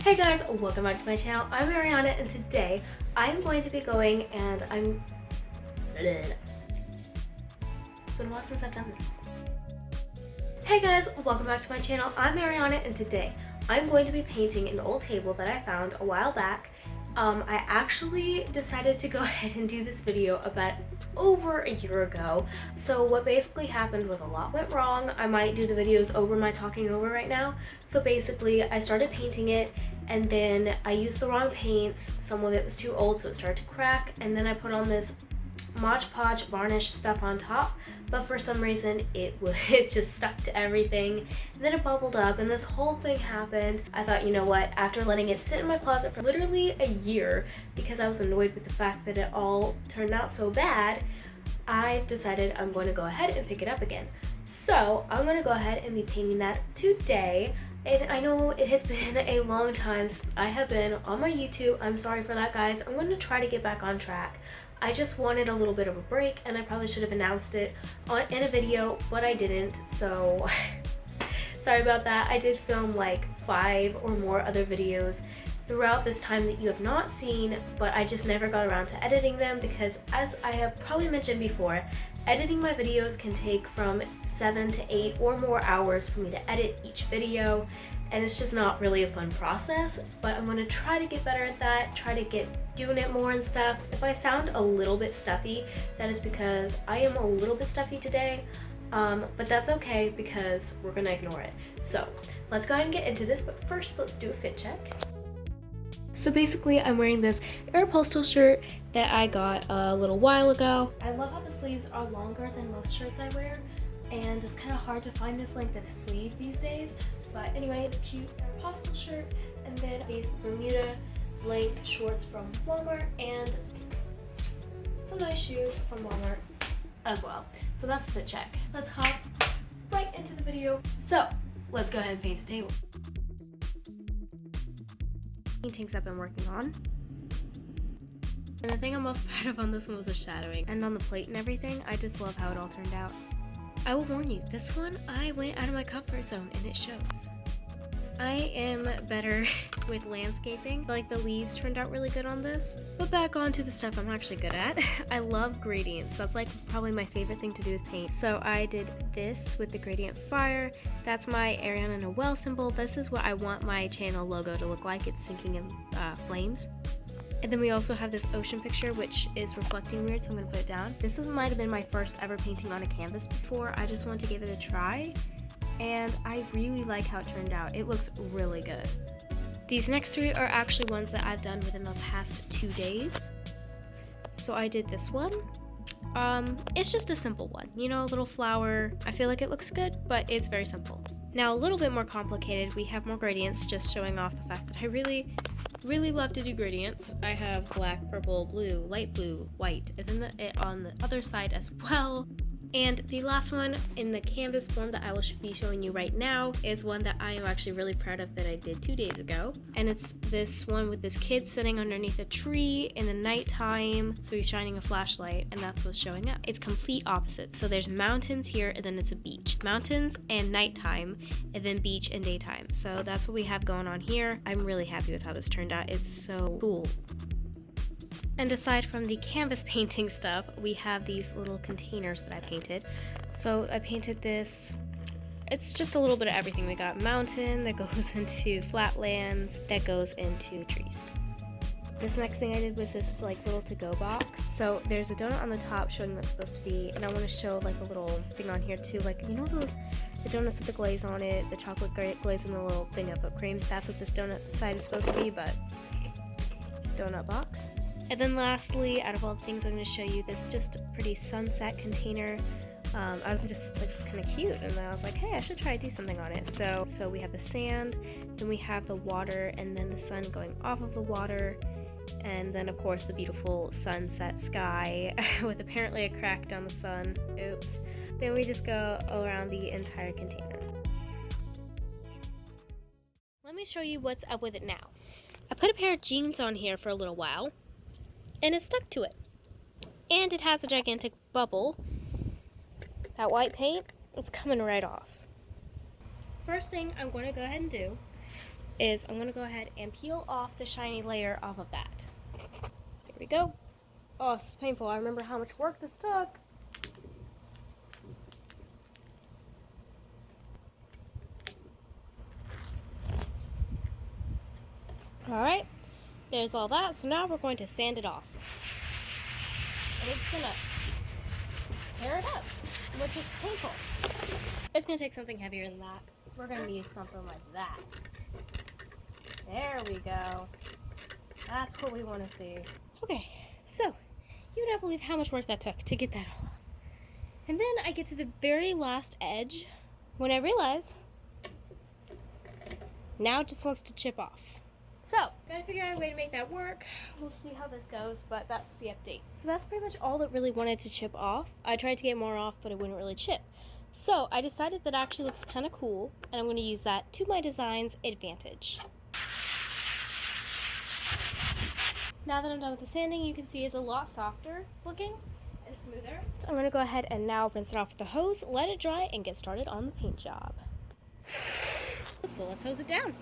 Hey guys, welcome back to my channel. I'm Ariana and today I'm going to be going and It's been a while since I've done this. Hey guys, welcome back to my channel. I'm Ariana and today I'm going to be painting an old table that I found a while back. I actually decided to go ahead and do this video about over a year ago. So what basically happened was a lot went wrong. I might do the videos over my talking over right now. So basically I started painting it and then I used the wrong paints. Some of it was too old so it started to crack, and then I put on this Mod Podge varnish stuff on top, but for some reason it just stuck to everything. And then it bubbled up and this whole thing happened. I thought, you know what, after letting it sit in my closet for literally a year because I was annoyed with the fact that it all turned out so bad, I've decided I'm going to go ahead and pick it up again. So I'm going to go ahead and be painting that today. And I know it has been a long time since I have been on my YouTube. I'm sorry for that, guys. I'm going to try to get back on track. I just wanted a little bit of a break and I probably should have announced it in a video, but I didn't, so sorry about that. I did film like 5 or more other videos throughout this time that you have not seen, but I just never got around to editing them because, as I have probably mentioned before, editing my videos can take from 7 to 8 or more hours for me to edit each video, and it's just not really a fun process. But I'm going to try to get better at that, try to get doing it more and stuff. If I sound a little bit stuffy, that is because I am a little bit stuffy today, but that's okay because we're gonna ignore it. So let's go ahead and get into this, but first let's do a fit check. So basically I'm wearing this Aeropostale shirt that I got a little while ago. I love how the sleeves are longer than most shirts I wear, and it's kind of hard to find this length of sleeve these days. But anyway, it's a cute Aeropostale shirt, and then these Bermuda length shorts from Walmart and some nice shoes from Walmart as well. So that's a fit check. Let's hop right into the video. So let's go ahead and paint the table. Paintings I've been working on. And the thing I'm most proud of on this one was the shadowing. And on the plate and everything, I just love how it all turned out. I will warn you, this one I went out of my comfort zone and it shows. I am better with landscaping. Like the leaves turned out really good on this. But back on to the stuff I'm actually good at. I love gradients. That's like probably my favorite thing to do with paint. So I did this with the gradient fire. That's my Ariana Noelle symbol. This is what I want my channel logo to look like. It's sinking in flames. And then we also have this ocean picture, which is reflecting weird, so I'm gonna put it down. This might have been my first ever painting on a canvas before. I just wanted to give it a try, and I really like how it turned out. It looks really good. These next 3 are actually ones that I've done within the past 2 days. So I did this one. It's just a simple one, you know, a little flower. I feel like it looks good, but it's very simple. Now a little bit more complicated, we have more gradients, just showing off the fact that I really love to do gradients. I have black, purple, blue, light blue, white, and then on the other side as well. And the last one in the canvas form that I will be showing you right now is one that I am actually really proud of that I did 2 days ago. And it's this one with this kid sitting underneath a tree in the nighttime. So he's shining a flashlight and that's what's showing up. It's complete opposite. So there's mountains here and then it's a beach. Mountains and nighttime and then beach and daytime. So that's what we have going on here. I'm really happy with how this turned out. It's so cool. And aside from the canvas painting stuff, we have these little containers that I painted. So I painted this, it's just a little bit of everything. We got mountain that goes into flatlands, that goes into trees. This next thing I did was this like little to-go box. So there's a donut on the top showing that's supposed to be, and I want to show like a little thing on here too. Like, you know the donuts with the glaze on it, the chocolate glaze and the little thing of whipped cream? That's what this donut side is supposed to be, but donut box. And then lastly, out of all the things I'm going to show you, this just pretty sunset container. I was just like, it's kind of cute, and then I was like, hey, I should try to do something on it. So we have the sand, then we have the water, and then the sun going off of the water, and then of course the beautiful sunset sky with apparently a crack down the sun. Oops. Then we just go around the entire container. Let me show you what's up with it now. I put a pair of jeans on here for a little while, and it stuck to it. And it has a gigantic bubble. That white paint, it's coming right off. First thing I'm going to go ahead and do is I'm gonna go ahead and peel off the shiny layer off of that. There we go. Oh, it's painful. I remember how much work this took. Alright, there's all that, so now we're going to sand it off. And it's gonna tear it up, which is painful. It's gonna take something heavier than that. We're gonna need something like that. There we go. That's what we want to see. Okay, so you would not believe how much work that took to get that all off. And then I get to the very last edge when I realize now it just wants to chip off. So, gotta figure out a way to make that work. We'll see how this goes, but that's the update. So that's pretty much all that really wanted to chip off. I tried to get more off, but it wouldn't really chip. So I decided that actually looks kind of cool, and I'm going to use that to my design's advantage. Now that I'm done with the sanding, you can see it's a lot softer looking and smoother. So I'm going to go ahead and now rinse it off with the hose, let it dry, and get started on the paint job. So let's hose it down.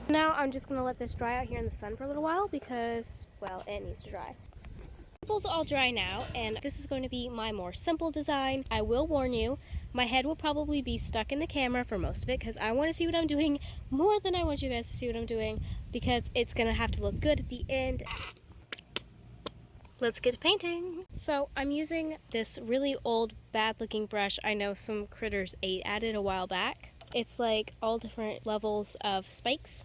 Now I'm just going to let this dry out here in the sun for a little while because, well, it needs to dry. The tables all dry now, and this is going to be my more simple design. I will warn you, my head will probably be stuck in the camera for most of it because I want to see what I'm doing more than I want you guys to see what I'm doing because it's going to have to look good at the end. Let's get to painting. So I'm using this really old, bad-looking brush I know some critters ate at it a while back. It's like all different levels of spikes.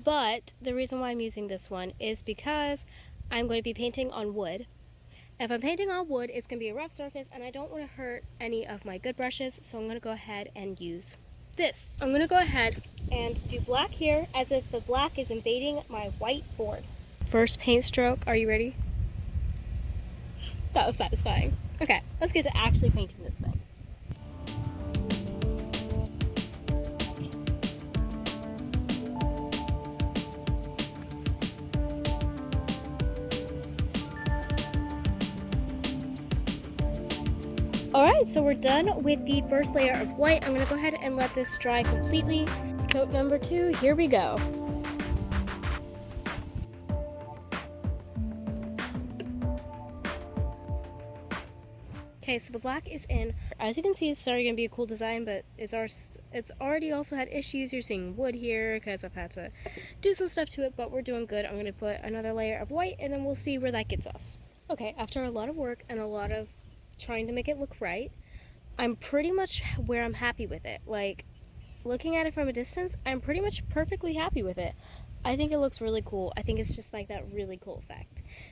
But the reason why I'm using this one is because I'm going to be painting on wood. If I'm painting on wood, it's going to be a rough surface, and I don't want to hurt any of my good brushes, so I'm going to go ahead and use this. I'm going to go ahead and do black here as if the black is invading my white board. First paint stroke, are you ready? That was satisfying. Okay, let's get to actually painting this thing. Alright, so we're done with the first layer of white. I'm going to go ahead and let this dry completely. Coat number 2, here we go. Okay, so the black is in. As you can see, it's starting to be a cool design, but it's already also had issues. You're seeing wood here because I've had to do some stuff to it, but we're doing good. I'm going to put another layer of white, and then we'll see where that gets us. Okay, after a lot of work and a lot of trying to make it look right, I'm pretty much where I'm happy with it. Like, looking at it from a distance, I'm pretty much perfectly happy with it. I think it looks really cool. I think it's just like that really cool effect.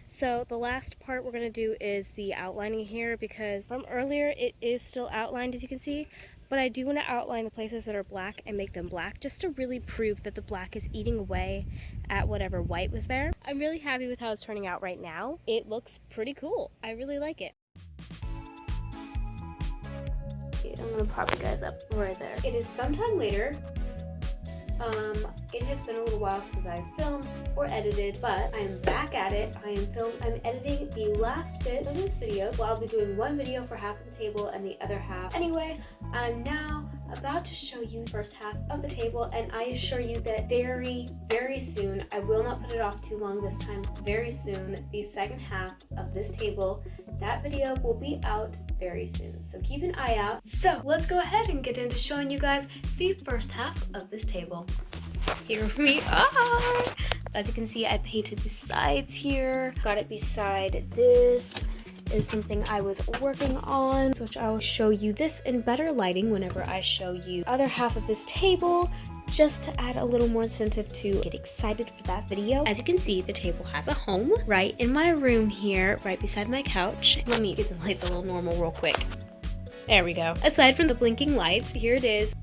So the last part we're going to do is the outlining here, because from earlier it is still outlined, as you can see, but I do want to outline the places that are black and make them black just to really prove that the black is eating away at whatever white was there. I'm really happy with how it's turning out right now. It looks pretty cool. I really like it. I'm gonna prop you guys up right there. It is sometime later. It has been a little while since I've filmed or edited, but I'm back at it. I'm editing the last bit of this video. Well, I'll be doing one video for half of the table and the other half. Anyway, I'm now about to show you the first half of the table, and I assure you that very, very soon, I will not put it off too long this time, very soon, the second half of this table, that video will be out very soon. So keep an eye out. So let's go ahead and get into showing you guys the first half of this table. Here we are. As you can see, I painted the sides here. Got it beside this. Is something I was working on, which I'll show you this in better lighting whenever I show you the other half of this table, just to add a little more incentive to get excited for that video. As you can see, the table has a home right in my room here, right beside my couch. Let me get the lights a little normal real quick. There we go. Aside from the blinking lights, here it is